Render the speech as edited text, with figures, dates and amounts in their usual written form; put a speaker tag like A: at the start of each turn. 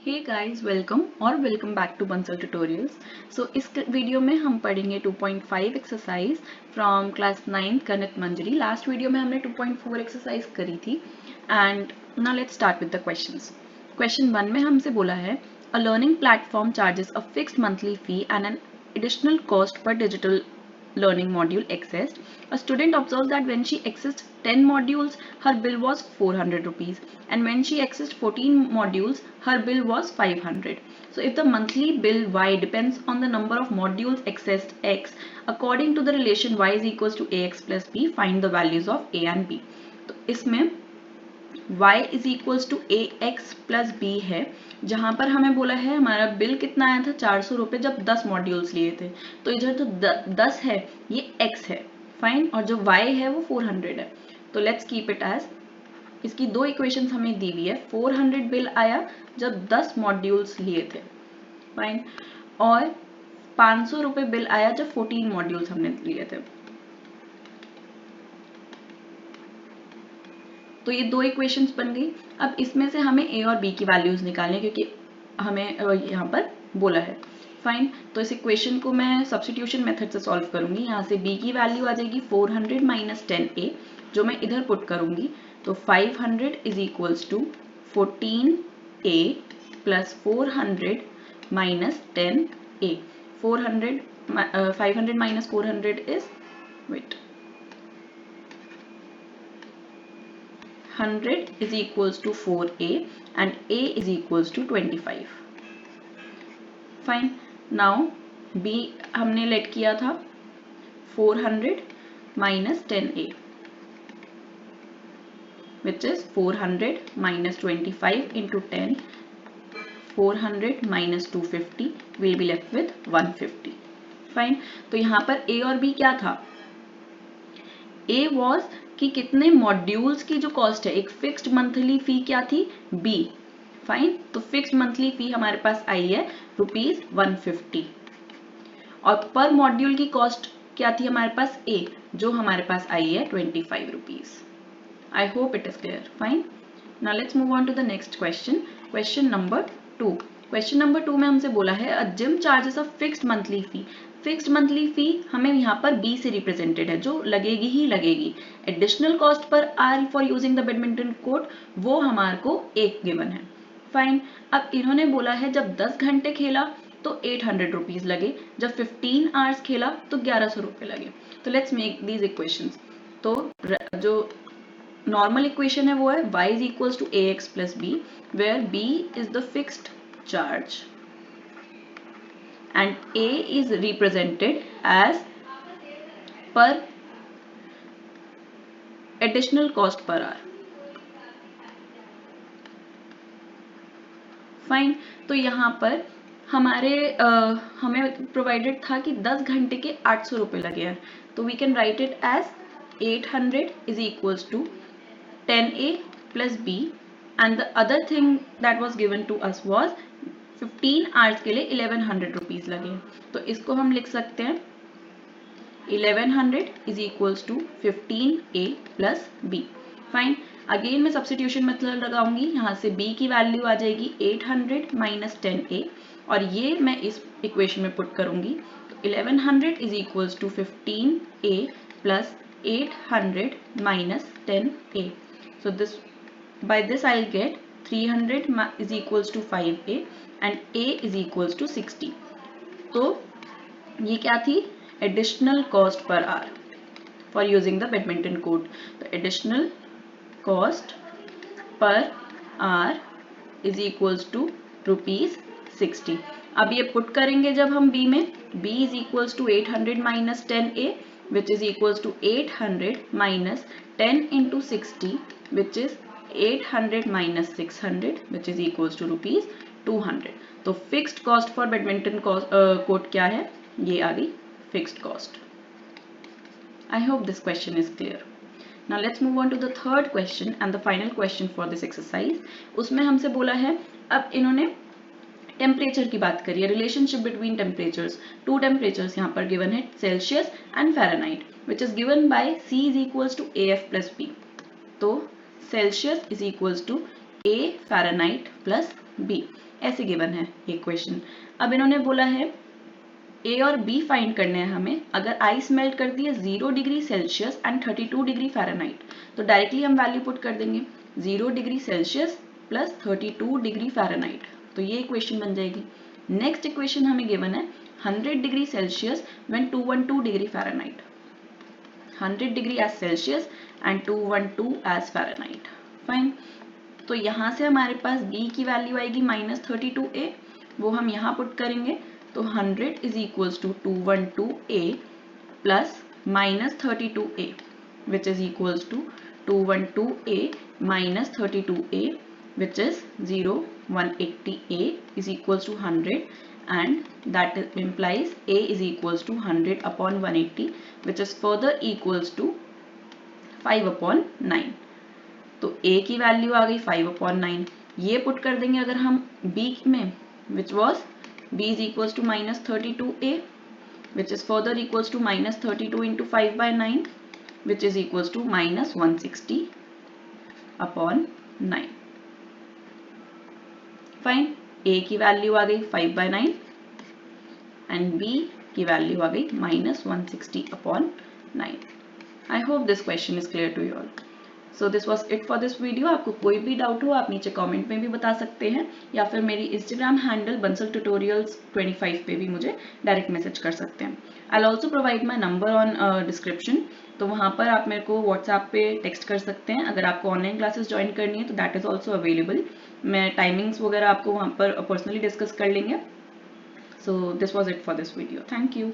A: हे guys welcome और welcome back to Bansal tutorials. इस video में हम पढ़ेंगे 2.5 एक्सरसाइज फ्रॉम क्लास 9 गणित मंजरी। लास्ट वीडियो में हमने 2.4 एक्सरसाइज करी थी and now let's start with the questions. Question 1 में हमसे बोला है a learning platform charges uh fixed monthly fee and an additional cost पर digital learning module accessed. A student observes that when she accessed 10 modules, her bill was 400 rupees, and when she accessed 14 modules, her bill was 500. So if the monthly bill Y depends on the number of modules accessed X, according to the relation Y is equals to AX plus B, find the values of A and B. तो इसमें y is equals to A X plus B है, जहां पर हमें बोला है हमारा bill कितना आया था 400 रुपये जब 10 मॉड्यूल्स लिए थे। तो इधर तो 10 है, ये x है, फाइन, और जो y है वो 400 है। तो लेट्स कीप इट एज, इसकी दो इक्वेशंस हमें दी हुई है। 400 बिल आया जब 10 मॉड्यूल्स लिए थे, फाइन, और 500 रुपये बिल आया जब 14 मॉड्यूल्स हमने लिए थे। तो ये दो इक्वेशंस बन गई। अब इसमें से हमें ए और बी की वैल्यूज निकालनी, क्योंकि हमें यहाँ पर बोला है, फाइन। तो इस इक्वेशन को मैं सब्स्टिट्यूशन मेथड से सॉल्व करूंगी। यहाँ से बी की वैल्यू आ जाएगी 400 माइनस 10a, जो मैं इधर पुट करूंगी। तो 500 is equals to 14a plus 400 minus 10a। 500 minus 400 is, wait, 100 is equals to 4a and a is equals to 25. Fine. Now b हमने लेट किया था 400 minus 10a, which is 400 minus 25 into 10. 400 minus 250 will be left with 150. Fine. तो यहाँ पर a और b क्या था? A was कि कितने मॉड्यूल्स की जो कॉस्ट है, एक फिक्स्ड मंथली फी क्या थी? B, fine. तो फिक्स्ड मंथली फी हमारे पास आई है ₹150, और पर मॉड्यूल की कॉस्ट क्या थी हमारे पास? A, जो हमारे पास आई है 25 rupees. I hope it is clear, fine. Now let's move on to the next question, question number 2। Question number 2 में हमसे बोला है uh gym charges uh fixed monthly fee. Fixed monthly fee हमें यहाँ पर बी से रिप्रेजेंटेड है, जो लगेगी ही लगेगी। एडिशनल कॉस्ट पर are for using the badminton court, वो हमारे को एक गिवन है, फाइन। अब इन्होंने बोला है जब 10 घंटे खेला तो 800 रुपीज लगे, जब 15 आवर्स खेला तो 1100 रुपये लगे। तो लेट्स मेक दीज इक्वेशंस। तो जो नॉर्मल इक्वेशन है वो है y is equals to ax plus b, where b is the fixed charge and a is represented as per additional cost per hour, fine. तो यहाँ पर हमें प्रोवाइडेड था कि 10 घंटे के 800 रुपये लगे हैं। तो we can write it as 800 is equals to 10a plus b, and the other thing that was given to us was 15 hours के लिए 1100 रुपीज लगे। तो इसको हम लिख सकते हैं 1100 is equals to 15a plus b, fine. Again मैं सब्स्टिट्यूशन मेथड लगाऊंगी। यहाँ से b की वैल्यू आ जाएगी 800 माइनस 10a, और ये मैं इस इक्वेशन में पुट करूंगी। तो 1100 is equals to 15a plus 800 minus 10a. So by this I'll get 300 is equals to 5a and a is equals to 60. तो ये क्या थी? Additional cost per hour for using the badminton court. तो additional cost per hour is equals to ₹60. अब ये put करेंगे जब हम b में, b is equals to 800 minus 10a, which is equals to 800 minus 10 into 60, which is 800 minus 600, which is equals to ₹200. तो fixed cost for badminton court क्या है? ये आ गई fixed cost. I hope this question is clear. Now let's move on to the third question and the final question for this exercise. उसमें हमसे बोला है, अब इन्होंने टेम्परेचर की बात करी है, relationship between temperatures. Two temperatures यहाँ पर गिवन है, Celsius and Fahrenheit, which is given by C is equals to AF plus B। तो Celsius is equals to A Fahrenheit plus B, ऐसे गिवन है एक क्वेश्चन। अब इन्होंने बोला है A और B फाइंड करने हैं हमें। अगर आइस मेल्ट करती है 0 degree Celsius and 32 degree Fahrenheit, तो डायरेक्टली हम वैल्यू पुट कर देंगे 0 degree Celsius plus 32 degree Fahrenheit, तो ये इक्वेशन बन जाएगी। नेक्स्ट इक्वेशन हमें गिवन है 100 degree Celsius when 212 degree Fahrenheit, 100 degree as Celsius and 212 as Fahrenheit. Fine, तो यहाँ से हमारे पास B की वैल्यू आएगी -32A, वो हम यहाँ पुट करेंगे, तो 100 is equals to 212A plus -32A which is equals to 212A minus 32A which is 0, 180A is equals to 100 and that implies A is equals to 100 upon 180 which is further equals to 5 upon 9। तो A की value आ गई 5 upon 9, ये put कर देंगे अगर हम B में which was B is equals to -32A which is further equals to -32 into 5 by 9 which is equals to -160 upon 9। Fine, A की वैल्यू आ गई 5 by 9 एंड B की वैल्यू आ गई -160 upon 9। I hope this question is clear to you all. So this was it for this video. आपको कोई भी doubt हो आप नीचे कमेंट में भी बता सकते हैं या फिर मेरी इंस्टाग्राम हैंडल बंसल ट्यूटोरियल्स 25 पे भी मुझे डायरेक्ट मैसेज कर सकते हैं। I also provide my number on description, तो वहाँ पर आप मेरे को व्हाट्सएप पे टेक्स्ट कर सकते हैं। अगर आपको ऑनलाइन क्लासेस ज्वाइन करनी है तो दैट इज़ ऑल्सो अवेलेबल। मैं टाइमिंग्स वगैरह आपको वहाँ पर पर्सनली डिस्कस कर लेंगे। सो this was it for this video. Thank you.